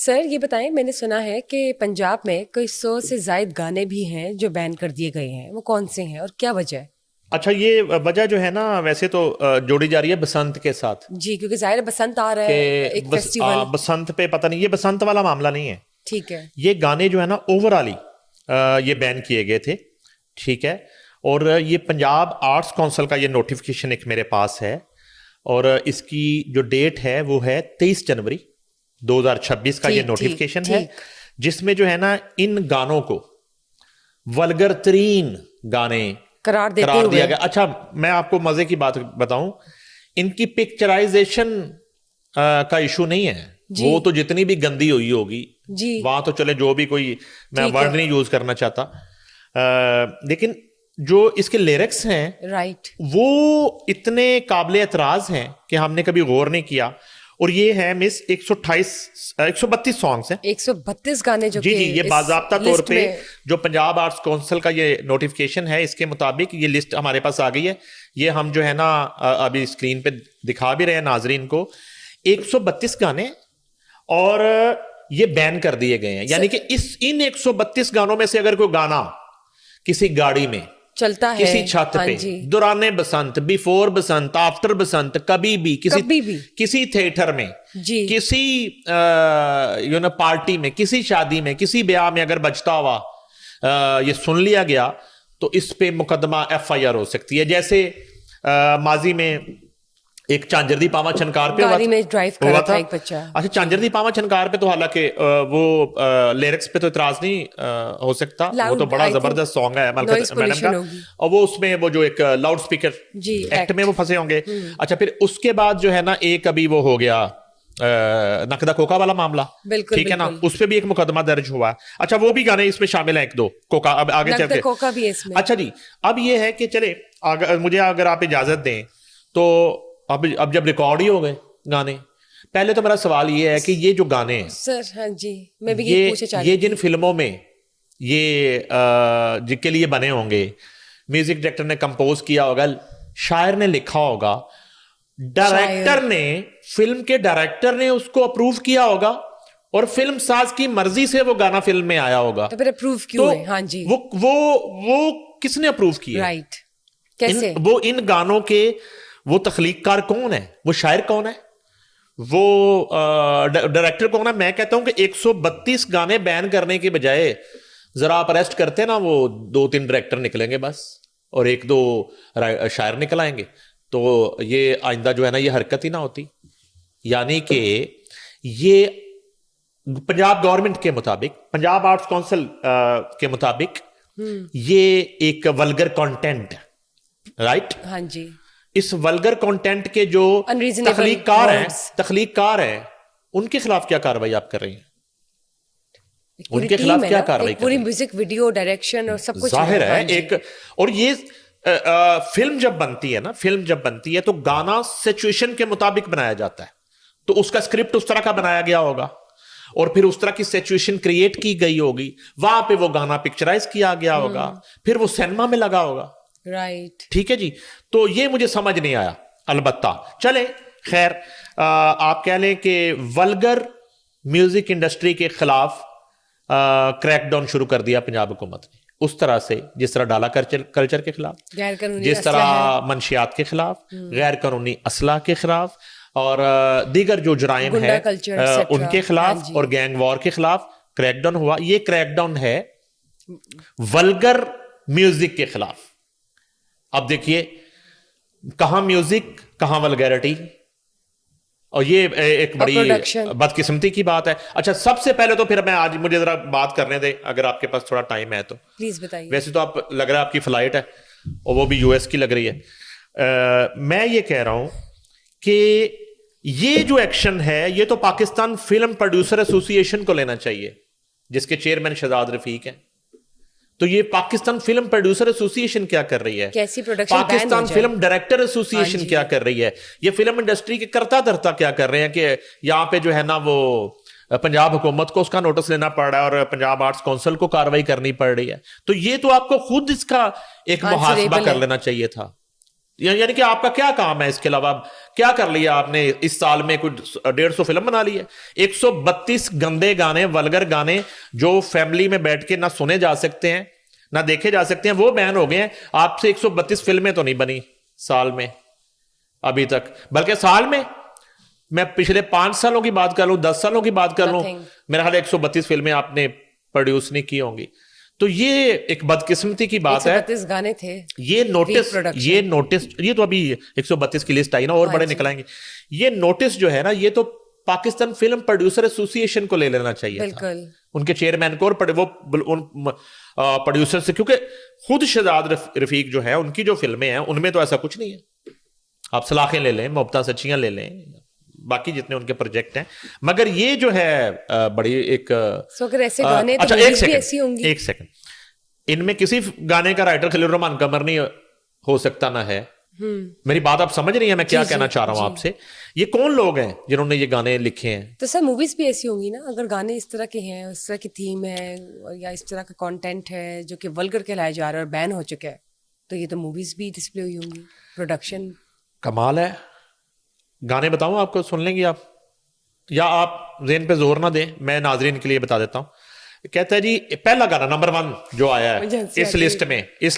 سر یہ بتائیں، میں نے سنا ہے کہ پنجاب میں کوئی 100 سے زائد گانے بھی ہیں جو بین کر دیے گئے ہیں، وہ کون سے ہیں اور کیا وجہ ہے؟ اچھا، یہ وجہ جو ہے نا ویسے تو جوڑی جا رہی ہے بسنت کے ساتھ، جی، کیونکہ ظاہر ہے بسنت آ رہا ہے، ایک فیسٹیول. بسنت پہ پتہ نہیں، یہ بسنت والا معاملہ نہیں ہے. ٹھیک ہے. یہ گانے جو ہے نا اوورالی یہ بین کیے گئے تھے، ٹھیک ہے. اور یہ پنجاب آرٹس کونسل کا یہ نوٹیفیکیشن ایک میرے پاس ہے، اور اس کی جو ڈیٹ ہے وہ ہے 23 جنوری 2026 کا یہ نوٹیفیکیشن ہے، جس میں جو ہے نا ان گانوں کو ولگر ترین گانے قرار دیا گیا. اچھا، میں آپ کو مزے کی بات بتاؤں، ان کی پکچرائزیشن کا ایشو نہیں ہے. وہ تو جتنی بھی گندی ہوئی ہوگی وہاں تو چلے، جو بھی کوئی، میں ورڈ نہیں یوز کرنا چاہتا، لیکن جو اس کے لیرکس ہیں وہ اتنے قابل اعتراض ہیں کہ ہم نے کبھی غور نہیں کیا. اور یہ ہے مس 132 سانگس ہیں، 132 گانے جو جی یہ باضابطہ طور پہ جو پنجاب آرٹس کونسل کا یہ نوٹیفیکیشن ہے اس کے مطابق یہ لسٹ ہمارے پاس آ گئی ہے. یہ ہم جو ہے نا ابھی اسکرین پہ دکھا بھی رہے ہیں ناظرین کو. 132 گانے اور یہ بین کر دیے گئے ہیں. یعنی کہ ان 132 گانوں میں سے اگر کوئی گانا کسی گاڑی میں چلتا ہے، کسی چھت پہ، دوران بسنت، بیفور بسنت، آفٹر بسنت، کبھی بھی کسی تھیٹر میں، کسی پارٹی میں، کسی شادی میں، کسی بیاہ میں اگر بجتا ہوا یہ سن لیا گیا تو اس پہ مقدمہ FIR ہو سکتی ہے. جیسے ماضی میں ایک چانجردی پاما چھنکار پہ ہوا تھا. اچھا، چانجردی پاما چھنکار پہ تو حالانکہ وہ لیرکس پہ تو اعتراض نہیں ہو سکتا، وہ تو بڑا زبردست سانگ ہے ملکہ میڈم کا، اور وہ اس میں وہ جو ایک لاؤڈ اسپیکر ایکٹ میں وہ پھنسے ہوں گے. اچھا، پھر اس کے بعد جو ہے نا ایک ابھی وہ ہو گیا نقدہ کوکا والا معاملہ، ٹھیک ہے نا، اس پہ بھی ایک مقدمہ درج ہوا. اچھا، وہ بھی گانے اس میں شامل ہیں، ایک دو کوکا اب آگے چل کے. اچھا جی، اب یہ ہے کہ چلے مجھے اگر آپ اجازت دیں تو اب جب ریکارڈ ہی ہو گئے گانے، پہلے تو میرا سوال یہ ہے کہ یہ جو گانے ہیں سر، ہاں جی، میں بھی یہ پوچھنا چاہ رہی یہ جن فلموں میں یہ جن کے لیے بنے ہوں گے، میوزک ڈائریکٹر نے کمپوز کیا ہوگا، شاعر نے لکھا ہوگا، ڈائریکٹر نے، فلم کے ڈائریکٹر نے اس کو اپروو کیا ہوگا، اور فلم ساز کی مرضی سے وہ گانا فلم میں آیا ہوگا، تو پھر اپروو کیوں ہے؟ ہاں جی، وہ کس نے اپروو کیا؟ رائٹ، کیسے؟ وہ ان گانوں کے وہ تخلیق کار کون ہے، وہ شاعر کون ہے، وہ ڈائریکٹر کون ہے؟ میں کہتا ہوں کہ 132 گانے بین کرنے کے بجائے ذرا آپ اریسٹ کرتے نا، وہ 2-3 ڈائریکٹر نکلیں گے بس، اور 1-2 شاعر نکل آئیں گے، تو یہ آئندہ جو ہے نا یہ حرکت ہی نہ ہوتی. یعنی کہ یہ پنجاب گورنمنٹ کے مطابق، پنجاب آرٹس کونسل کے مطابق یہ ایک ولگر کانٹینٹ، رائٹ؟ ہاں جی. اس ولگر کانٹینٹ کے جو تخلیق کار ہیں ان کے خلاف کیا کاروائی آپ کر رہی ہیں؟ ان کے خلاف کیا کاروائی کر رہی ہیں؟ پوری میوزک ویڈیو، ڈائریکشن اور سب کچھ ظاہر ہے ایک. اور یہ فلم جب بنتی ہے تو گانا سچویشن کے مطابق بنایا جاتا ہے، تو اس کا اسکرپٹ اس طرح کا بنایا گیا ہوگا، اور پھر اس طرح کی سچویشن کریٹ کی گئی ہوگی، وہاں پہ وہ گانا پکچرائز کیا گیا ہوگا، پھر وہ سینما میں لگا ہوگا، رائٹ؟ ٹھیک ہے جی. تو یہ مجھے سمجھ نہیں آیا. البتہ چلے خیر، آپ کہہ لیں کہ ولگر میوزک انڈسٹری کے خلاف کریک ڈاؤن شروع کر دیا پنجاب حکومت نے، اس طرح سے جس طرح ڈالا کلچر کے خلاف، جس طرح منشیات کے خلاف، غیر قانونی اسلحہ کے خلاف، اور دیگر جو جرائم ہیں ان کے خلاف، اور گینگ وار کے خلاف کریک ڈاؤن ہوا. یہ کریک ڈاؤن ہے ولگر میوزک کے خلاف. اب دیکھیے، کہاں میوزک، کہاں ولگیرٹی، اور یہ ایک بڑی بدقسمتی کی بات ہے. اچھا، سب سے پہلے تو پھر میں آج مجھے ذرا بات کرنے دیں، اگر آپ کے پاس تھوڑا ٹائم ہے تو پلیز بتائیے. ویسے تو آپ لگ رہا ہے آپ کی فلائٹ ہے، اور وہ بھی US کی لگ رہی ہے. میں یہ کہہ رہا ہوں کہ یہ جو ایکشن ہے یہ تو پاکستان فلم پروڈیوسر ایسوسی ایشن کو لینا چاہیے، جس کے چیئرمین شہزاد رفیق ہیں. تو یہ پاکستان فلم پروڈیوسر ایسوسی ایشن کیا کر رہی ہے؟ پاکستان فلم ڈائریکٹر ایسوسی ایشن کیا کر رہی ہے؟ یہ فلم انڈسٹری کے کرتا دھرتا کیا کر رہے ہیں کہ یہاں پہ جو ہے نا وہ پنجاب حکومت کو اس کا نوٹس لینا پڑ رہا ہے اور پنجاب آرٹس کونسل کو کاروائی کرنی پڑ رہی ہے. تو یہ تو آپ کو خود اس کا ایک محاسبہ کر لینا چاہیے تھا. یعنی کہ آپ کا کیا کام ہے اس کے علاوہ؟ کیا کر لیا آپ نے اس سال میں؟ کوئی 150 فلم بنا لی ہے. 132 گندے گانے، ولگر گانے جو فیملی میں بیٹھ کے نہ سنے جا سکتے ہیں نہ دیکھے جا سکتے ہیں، وہ بین ہو گئے ہیں. آپ سے 132 فلمیں تو نہیں بنی سال میں ابھی تک، بلکہ سال میں پچھلے 5 سالوں کی بات کر لوں، 10 سالوں کی بات کر لوں، میرا خیال 132 فلمیں آپ نے پروڈیوس نہیں کی ہوں گی. تو یہ ایک بدقسمتی کی بات ہے. 132 گانے تھے. یہ نوٹس یہ تو ابھی 132 کی لسٹ آئی نا، اور بڑے نکلائیں گے. یہ نوٹس جو ہے نا، یہ تو پاکستان فلم پروڈیوسر ایسوسی ایشن کو لے لینا چاہیے. بالکل. ان کے چیئرمین کو اور وہ پروڈیوسر سے، کیونکہ خود شہزاد رفیق جو ہے، ان کی جو فلمیں ہیں ان میں تو ایسا کچھ نہیں ہے. آپ سلاخیں لے لیں، محبتاں سچیاں لے لیں، باقی جتنے ان کے پروجیکٹ ہیں، مگر یہ جو ہے بڑی ایک اچھا ایک سیکنڈ، ان میں کسی گانے کا رائٹر خلیل الرحمان قمر نہیں ہو سکتا نہ ہے. میری بات آپ سمجھ رہی ہیں میں کیا کہنا چاہ رہا ہوں آپ سے؟ یہ کون لوگ ہیں جنہوں نے یہ گانے لکھے ہیں؟ تو سر موویز بھی ایسی ہوں گی نا، اگر گانے اس طرح کے ہیں، اس طرح کی تھیم ہے یا اس طرح کا کانٹینٹ ہے جو کہ ولگر کہلایا جا رہا ہے اور بین ہو چکا ہے، تو یہ تو موویز بھی ڈسپلے ہوئی ہوں گی. پروڈکشن کمال ہے. گانے بتاؤں آپ کو، سن لیں گے آپ، یا آپ ذہن پہ زور نہ دیں، میں ناظرین کے لیے بتا دیتا ہوں. کہتا ہے جی پہلا گانا نمبر 1 جو آیا ہے اس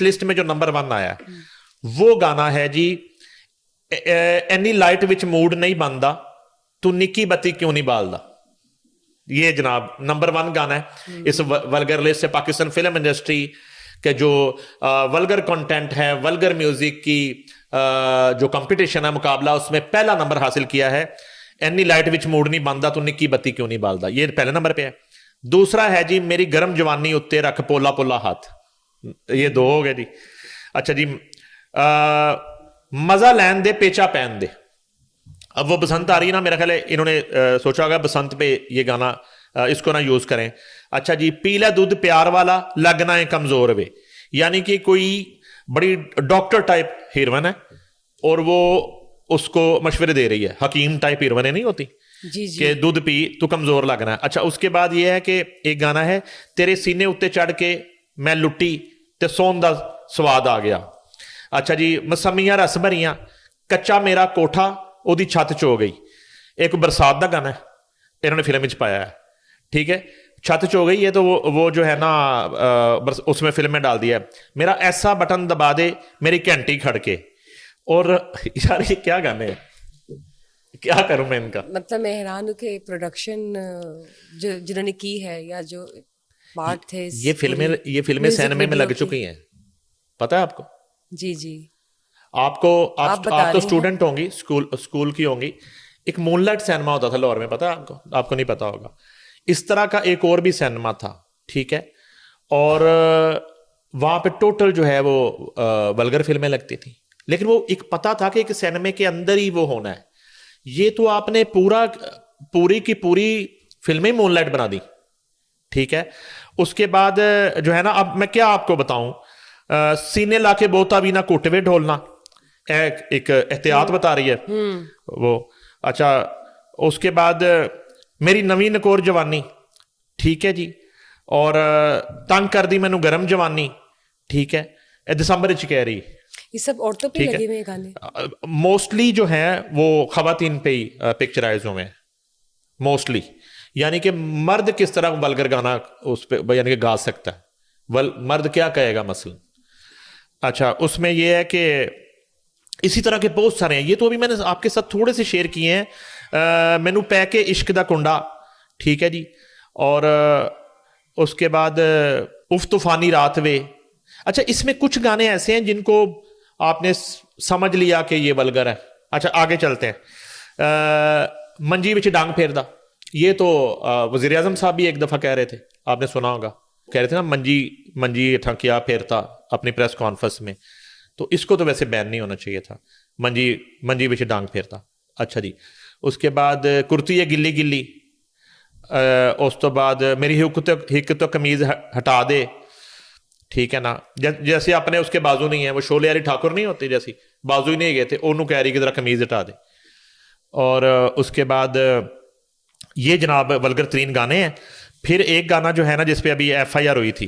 لسٹ میں جو نمبر 1 آیا ہے، وہ گانا ہے جی اینی لائٹ وچ موڈ نہیں بندا، تو نکی بتی کیوں نہیں بالدا. یہ جناب نمبر 1 گانا ہے اس ولگر لسٹ سے. پاکستان فلم انڈسٹری کے جو ولگر کنٹینٹ ہے، ولگر میوزک کی جو کمپٹیشن ہے، مقابلہ، اس میں پہلا نمبر حاصل کیا ہے اینی لائٹ وچ موڈ نہیں بندا تو نکی بتی کیوں نہیں بالدا. یہ پہلے نمبر پہ ہے. دوسرا ہے جی میری گرم جوانی اتے رکھ پولا پولا ہاتھ. یہ 2 ہو گئے جی. اچھا جی مزہ لین دے پیچا پہن دے. اب وہ بسنت آ رہی ہے نا، میرا خیال ہے انہوں نے سوچا ہوگا بسنت پہ یہ گانا اس کو نہ یوز کریں. اچھا جی پیلا دودھ پیار والا لگنا ہے کمزور وے، یعنی کہ کوئی بڑی ڈاکٹر ٹائپ ہیروئن ہے اور وہ اس کو مشورے دے رہی ہے. حکیم ٹائپ ہیروئنیں نہیں ہوتی کہ دودھ پی تو کمزور لگنا ہے. اچھا اس کے بعد یہ ہے کہ ایک گانا ہے تیرے سینے اتے چڑھ کے میں لٹی تے سون دا سواد آ گیا. اچھا جی مسمیاں رس بھریاں کچا میرا کوٹھا او دی چھت چ ہو گئی. ایک برسات دا گانا ہے، انہوں نے فلم وچ پایا ہے. ٹھیک ہے، چھت چ ہو گئی ہے تو وہ جو ہے نا اس میں فلم میں ڈال دیا ہے میرا ایسا بٹن دبا دے میری گھنٹی کھڑ کے. اور یار یہ کیا گانے ہیں، کیا کروں میں ان کا؟ مطلب میں حیران ہوں کہ پروڈکشن جنہوں نے کی ہے یا جو پارٹ تھے یہ فلمیں سینما میں لگ چکی ہیں، پتہ ہے آپ کو؟ جی آپ تو اسٹوڈنٹ ہوں گی، اسکول کی ہوں گی. ایک مون لائٹ سینما ہوتا تھا لاہور میں، پتہ ہے آپ کو نہیں پتا ہوگا. اس طرح کا ایک اور بھی سینما تھا، ٹھیک ہے، اور وہاں پہ ٹوٹل جو ہے وہ ولگر فلمیں لگتی تھیں، لیکن وہ ایک پتہ تھا کہ ایک سینما کے اندر ہی وہ ہونا ہے. یہ تو آپ نے پوری کی پوری فلمیں مون لائٹ بنا دی. ٹھیک ہے، اس کے بعد جو ہے نا، اب میں کیا آپ کو بتاؤں، سینے لا کے بوتا بھی نہ کوٹوے ڈھولنا، ایک احتیاط بتا رہی ہے وہ. اچھا اس کے بعد میری نویں نکور جوانی، ٹھیک ہے جی، اور تنگ کر دی مینوں گرم جوانی، ٹھیک ہے، دسمبر چ کہہ رہی. یہ سب عورتوں پہ لگے ہوئے گانے موسٹلی جو ہیں وہ خواتین پہ ہی پکچرائز ہوئے ہیں موسٹلی. یعنی کہ مرد کس طرح ولگر گانا اس پہ یعنی کہ گا سکتا ہے، مرد کیا کہے گا مثلا. اچھا اس میں یہ ہے کہ اسی طرح کے بہت سارے ہیں. یہ تو ابھی میں نے آپ کے ساتھ تھوڑے سے شیئر کیے ہیں. مینو پے کے عشق دا کنڈا، ٹھیک ہے جی، اور اس کے بعد اف طوفانی رات وے. اچھا اس میں کچھ گانے ایسے ہیں جن کو آپ نے سمجھ لیا کہ یہ ولگر ہے. اچھا آگے چلتے ہیں. منجی وچ ڈانگ پھیردا، یہ تو وزیر اعظم صاحب بھی ایک دفعہ کہہ رہے تھے، آپ نے سنا ہوگا، کہہ رہے تھے نا منجی ٹھنکیا پھیرتا اپنی پریس کانفرنس میں. تو اس کو تو ویسے بین نہیں ہونا چاہیے تھا، منجی وچ ڈانگ پھیرتا. اچھا جی اس کے بعد کرتی ہے گلی گلی، اس تو بعد میری ہک تو قمیض ہٹا دے، ٹھیک ہے نا، جیسے اپنے اس کے بازو نہیں ہیں، وہ شولے علی ٹھاکر نہیں ہوتے جیسی بازو ہی نہیں گئے تھے، انہوں کہہ رہی کہ ذرا قمیض ہٹا دے. اور اس کے بعد یہ جناب ولگر ترین گانے ہیں. پھر ایک گانا جو ہے نا جس پہ ابھی FIR ہوئی تھی